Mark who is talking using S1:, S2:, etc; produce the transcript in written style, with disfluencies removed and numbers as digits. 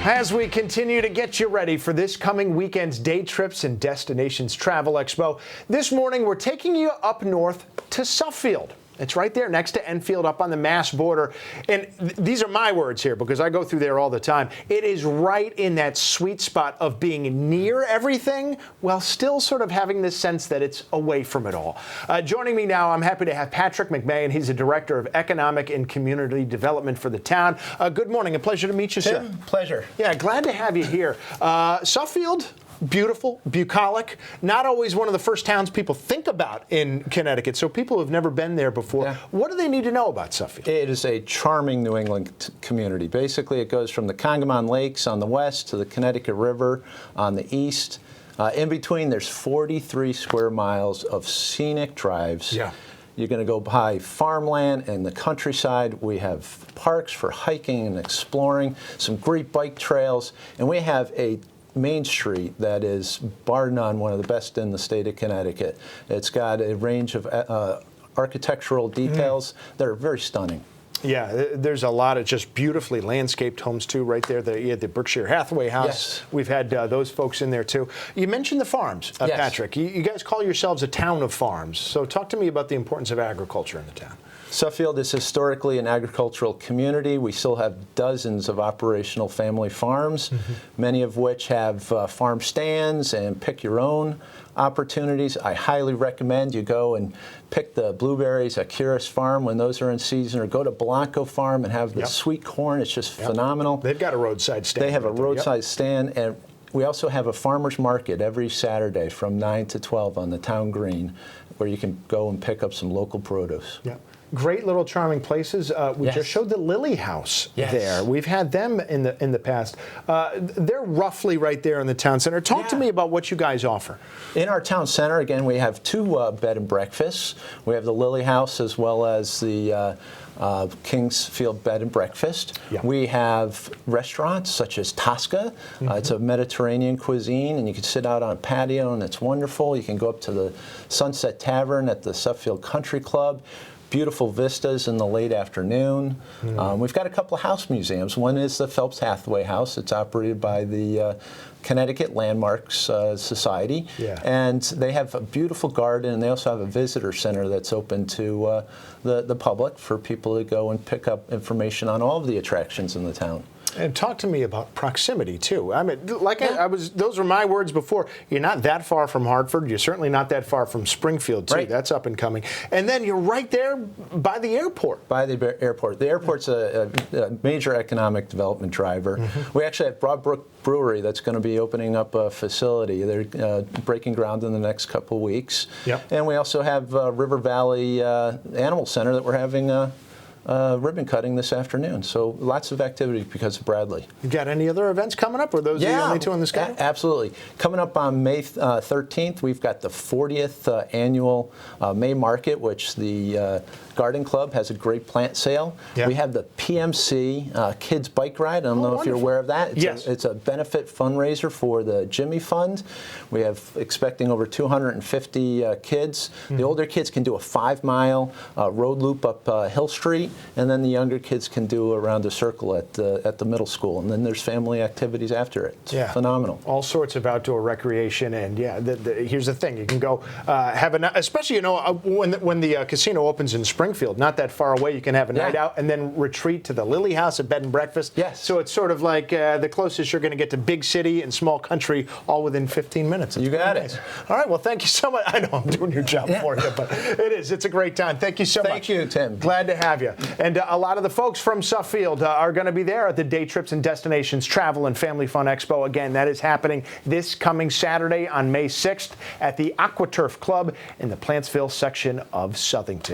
S1: As we continue to get you ready for this coming weekend's Daytrips and Destinations Travel Expo, this morning we're taking you up north to Suffield. It's right there next to Enfield up on the Mass border. And these are my words here because I go through there all the time. It is right in that sweet spot of being near everything while still sort of having this sense that it's away from it all. Joining me now, I'm happy to have Patrick McMahon. He's the Director of Economic and Community Development for the town. Good morning. A pleasure to meet you, sir.
S2: Tim, pleasure.
S1: Yeah, glad to have you here. Suffield. Beautiful, bucolic, not always one of the first towns people think about in Connecticut, so people who have never been there before. Yeah. What do they need to know about Suffield?
S2: It is a charming New England community. Basically, it goes from the Congamon Lakes on the west to the Connecticut River on the east. In between, there's 43 square miles of scenic drives.
S1: Yeah.
S2: You're going to go by farmland and the countryside. We have parks for hiking and exploring, some great bike trails, and we have a Main Street that is, bar none, one of the best in the state of Connecticut. It's got a range of architectural details that are very stunning.
S1: Yeah, there's a lot of just beautifully landscaped homes, too, right there. The Berkshire Hathaway house.
S2: Yes.
S1: We've had those folks in there, too. You mentioned the farms,
S2: yes.
S1: Patrick. You guys call yourselves a town of farms. So talk to me about the importance of agriculture in the town.
S2: Suffield is historically an agricultural community. We still have dozens of operational family farms, many of which have farm stands and pick your own opportunities. I highly recommend you go and pick the blueberries at Curis Farm when those are in season, or go to Blanco Farm and have the sweet corn. It's just phenomenal.
S1: They've got a roadside stand.
S2: They have a roadside stand, and we also have a farmer's market every Saturday from 9 to 12 on the town green, where you can go and pick up some local produce.
S1: Yeah. Great little charming places. We just showed the Lily House there. We've had them in the past. They're roughly right there in the town center. Talk to me about what you guys offer.
S2: In our town center, again, we have two bed and breakfasts. We have the Lily House as well as the Kingsfield Bed and Breakfast. Yeah. We have restaurants such as Tosca. It's a Mediterranean cuisine, and you can sit out on a patio, and it's wonderful. You can go up to the Sunset Tavern at the Suffield Country Club. Beautiful vistas in the late afternoon. We've got a couple of house museums. One is the Phelps Hathaway House. It's operated by the Connecticut Landmarks Society. Yeah. And they have a beautiful garden, and they also have a visitor center that's open to the public for people to go and pick up information on all of the attractions in the town.
S1: And talk to me about proximity, too. I mean, like those were my words before. You're not that far from Hartford. You're certainly not that far from Springfield, too. Right. That's up and coming. And then you're right there by the airport.
S2: By the airport. The airport's a major economic development driver. We actually have Broadbrook Brewery that's going to be opening up a facility. They're breaking ground in the next couple weeks. Yep. And we also have River Valley Animal Center that we're having ribbon cutting this afternoon. So lots of activity because of Bradley.
S1: You got any other events coming up, or those are the only two on the schedule?
S2: Absolutely. Coming up on May 13th, we've got the 40th annual May Market, which the Garden Club has a great plant sale. Yep. We have the PMC Kids Bike Ride. I don't know if you're aware of that. It's a benefit fundraiser for the Jimmy Fund. We have expecting over 250 kids. The older kids can do a 5-mile road loop up Hill Street, and then the younger kids can do around a circle at the middle school. And then there's family activities after it. It's phenomenal.
S1: All sorts of outdoor recreation, and here's the thing: you can go have especially when the casino opens in Springfield, not that far away. You can have a night out and then retreat to the Lily House, a bed and breakfast.
S2: Yes.
S1: So it's sort of like the closest you're going to get to big city and small country, all within 15 minutes.
S2: You got it.
S1: All right. Well, thank you so much. I know I'm doing your job for you, but it's a great time. Thank you so much.
S2: Thank you, Tim.
S1: Glad to have you. And a lot of the folks from Suffield are going to be there at the Daytrips and Destinations Travel and Family Fun Expo. Again, that is happening this coming Saturday on May 6th at the AquaTurf Club in the Plantsville section of Southington.